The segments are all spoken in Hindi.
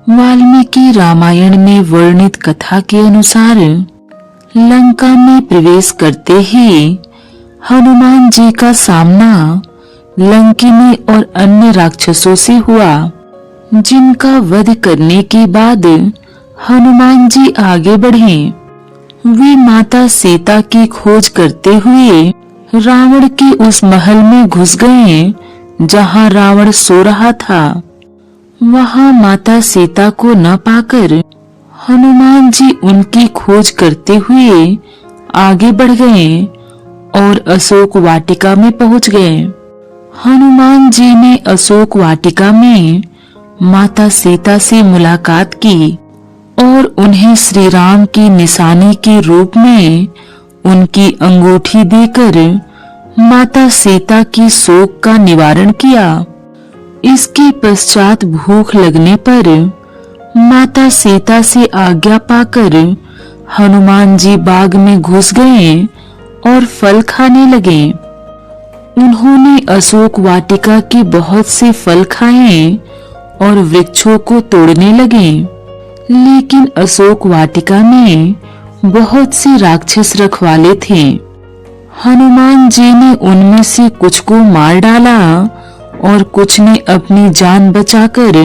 वाल्मीकि रामायण में वर्णित कथा के अनुसार लंका में प्रवेश करते ही हनुमान जी का सामना लंकिनी और अन्य राक्षसों से हुआ, जिनका वध करने के बाद हनुमान जी आगे बढ़े। वे माता सीता की खोज करते हुए रावण के उस महल में घुस गए जहां रावण सो रहा था। वहां माता सीता को न पाकर हनुमान जी उनकी खोज करते हुए आगे बढ़ गए और अशोक वाटिका में पहुंच गए। हनुमान जी ने अशोक वाटिका में माता सीता से मुलाकात की और उन्हें श्री राम की निशानी के रूप में उनकी अंगूठी देकर माता सीता की शोक का निवारण किया। इसके पश्चात भूख लगने पर माता सीता से आज्ञा पाकर हनुमान जी बाग में घुस गए और फल खाने लगे। उन्होंने अशोक वाटिका के बहुत से फल खाए और वृक्षों को तोड़ने लगे, लेकिन अशोक वाटिका में बहुत से राक्षस रखवाले थे। हनुमान जी ने उनमें से कुछ को मार डाला और कुछ ने अपनी जान बचाकर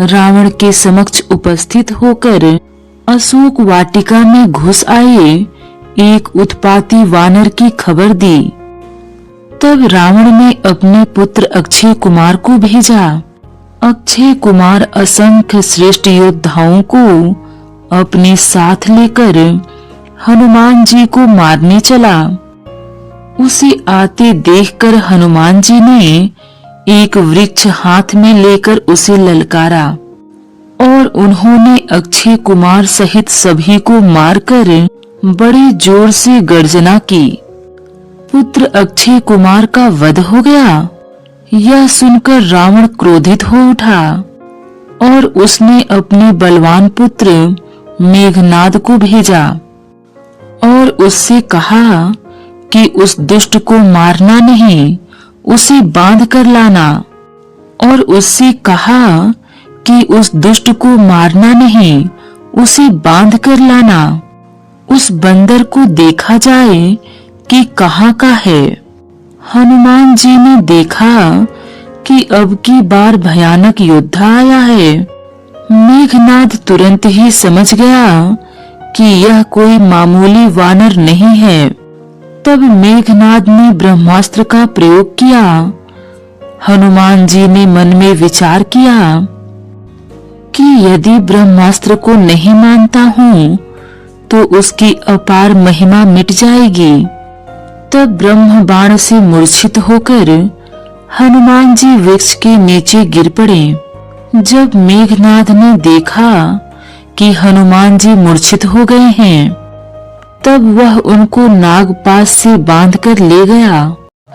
रावण के समक्ष उपस्थित होकर अशोक वाटिका में घुस आए एक उत्पाती वानर की खबर दी। तब रावण ने अपने पुत्र अक्षय कुमार को भेजा। अक्षय कुमार असंख्य श्रेष्ठ योद्धाओं को अपने साथ लेकर हनुमान जी को मारने चला। उसे आते देखकर हनुमान जी ने एक वृक्ष हाथ में लेकर उसे ललकारा और उन्होंने अक्षय कुमार सहित सभी को मारकर बड़े जोर से गर्जना की। पुत्र अक्षय कुमार का वध हो गया। यह सुनकर रावण क्रोधित हो उठा और उसने अपने बलवान पुत्र मेघनाद को भेजा और उससे कहा कि उस दुष्ट को मारना नहीं, उसे बांध कर लाना। और उससे कहा कि उस दुष्ट को मारना नहीं, उसे बांध कर लाना। उस बंदर को देखा जाए कि कहाँ का है। हनुमान जी ने देखा कि अब की बार भयानक योद्धा आया है। मेघनाद तुरंत ही समझ गया कि यह कोई मामूली वानर नहीं है। तब मेघनाद ने ब्रह्मास्त्र का प्रयोग किया। हनुमान जी ने मन में विचार किया कि यदि ब्रह्मास्त्र को नहीं मानता हूँ तो उसकी अपार महिमा मिट जाएगी। तब ब्रह्म बाण से मूर्छित होकर हनुमान जी वृक्ष के नीचे गिर पड़े। जब मेघनाद ने देखा कि हनुमान जी मूर्छित हो गए हैं, तब वह उनको नागपाश से बांधकर ले गया।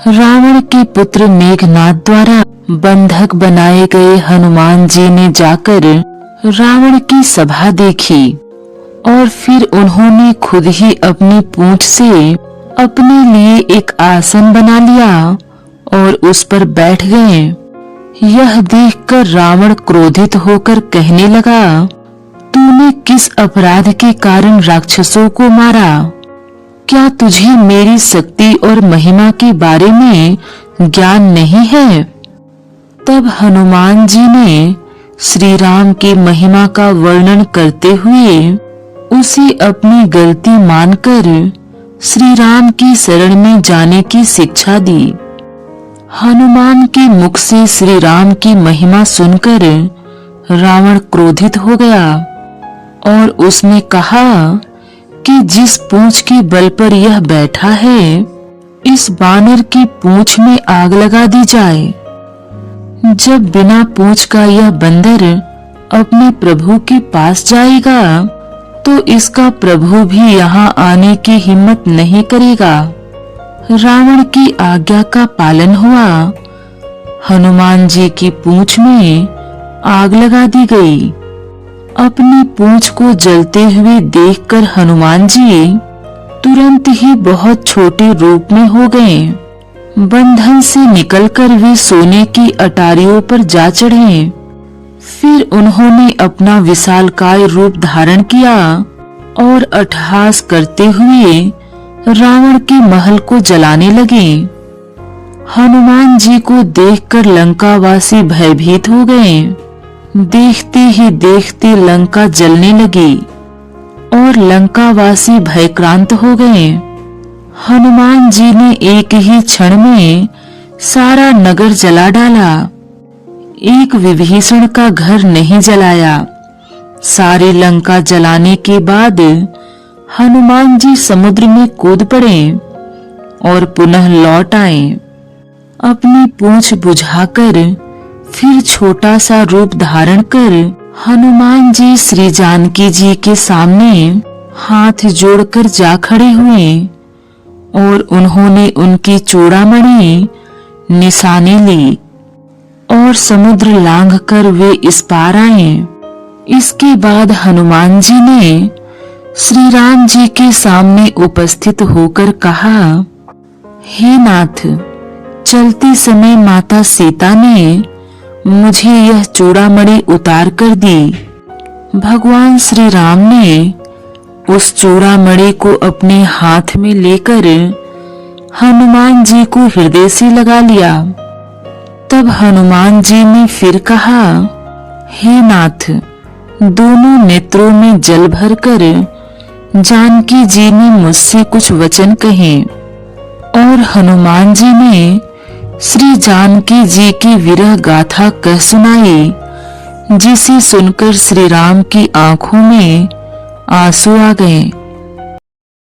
रावण के पुत्र मेघनाद द्वारा बंधक बनाए गए हनुमान जी ने जाकर रावण की सभा देखी और फिर उन्होंने खुद ही अपनी पूंछ से अपने लिए एक आसन बना लिया और उस पर बैठ गए। यह देखकर रावण क्रोधित होकर कहने लगा, तूने किस अपराध के कारण राक्षसों को मारा? क्या तुझे मेरी शक्ति और महिमा के बारे में ज्ञान नहीं है? तब हनुमान जी ने श्री राम की महिमा का वर्णन करते हुए उसे अपनी गलती मानकर श्री राम की शरण में जाने की शिक्षा दी। हनुमान के मुख से श्री राम की महिमा सुनकर रावण क्रोधित हो गया और उसने कहा कि जिस पूंछ के बल पर यह बैठा है, इस बानर की पूंछ में आग लगा दी जाए। जब बिना पूंछ का यह बंदर अपने प्रभु के पास जाएगा तो इसका प्रभु भी यहाँ आने की हिम्मत नहीं करेगा। रावण की आज्ञा का पालन हुआ। हनुमान जी की पूंछ में आग लगा दी गई। अपनी पूंछ को जलते हुए देखकर हनुमान जी तुरंत ही बहुत छोटे रूप में हो गए। बंधन से निकलकर वे सोने की अटारियों पर जा चढ़े। फिर उन्होंने अपना विशालकाय रूप धारण किया और अट्टहास करते हुए रावण के महल को जलाने लगे। हनुमान जी को देखकर लंकावासी भयभीत हो गए। देखते ही देखते लंका जलने लगी और लंकावासी भयक्रांत हो गए। हनुमान जी ने एक ही क्षण में सारा नगर जला डाला। एक विभीषण का घर नहीं जलाया। सारी लंका जलाने के बाद हनुमान जी समुद्र में कूद पड़े और पुनः लौट आए। अपनी पूंछ बुझाकर फिर छोटा सा रूप धारण कर हनुमान जी श्री जानकी जी के सामने हाथ जोड़कर जा खड़े हुए और उन्होंने उनकी चूड़ामणि निशानी ली और समुद्र लांघकर वे इस पार आए। इसके बाद हनुमान जी ने श्री राम जी के सामने उपस्थित होकर कहा, हे नाथ, चलते समय माता सीता ने मुझे यह चूड़ामणि उतार कर दी। भगवान श्री राम ने उस चूड़ामणि को अपने हाथ में लेकर हनुमान जी को हृदय से लगा लिया। तब हनुमान जी ने फिर कहा, हे नाथ, दोनों नेत्रों में जल भरकर जानकी जी ने मुझसे कुछ वचन कहे और हनुमान जी ने श्री जानकी जी की विरह गाथा कह सुनाई, जिसे सुनकर श्री राम की आंखों में आंसू आ गए।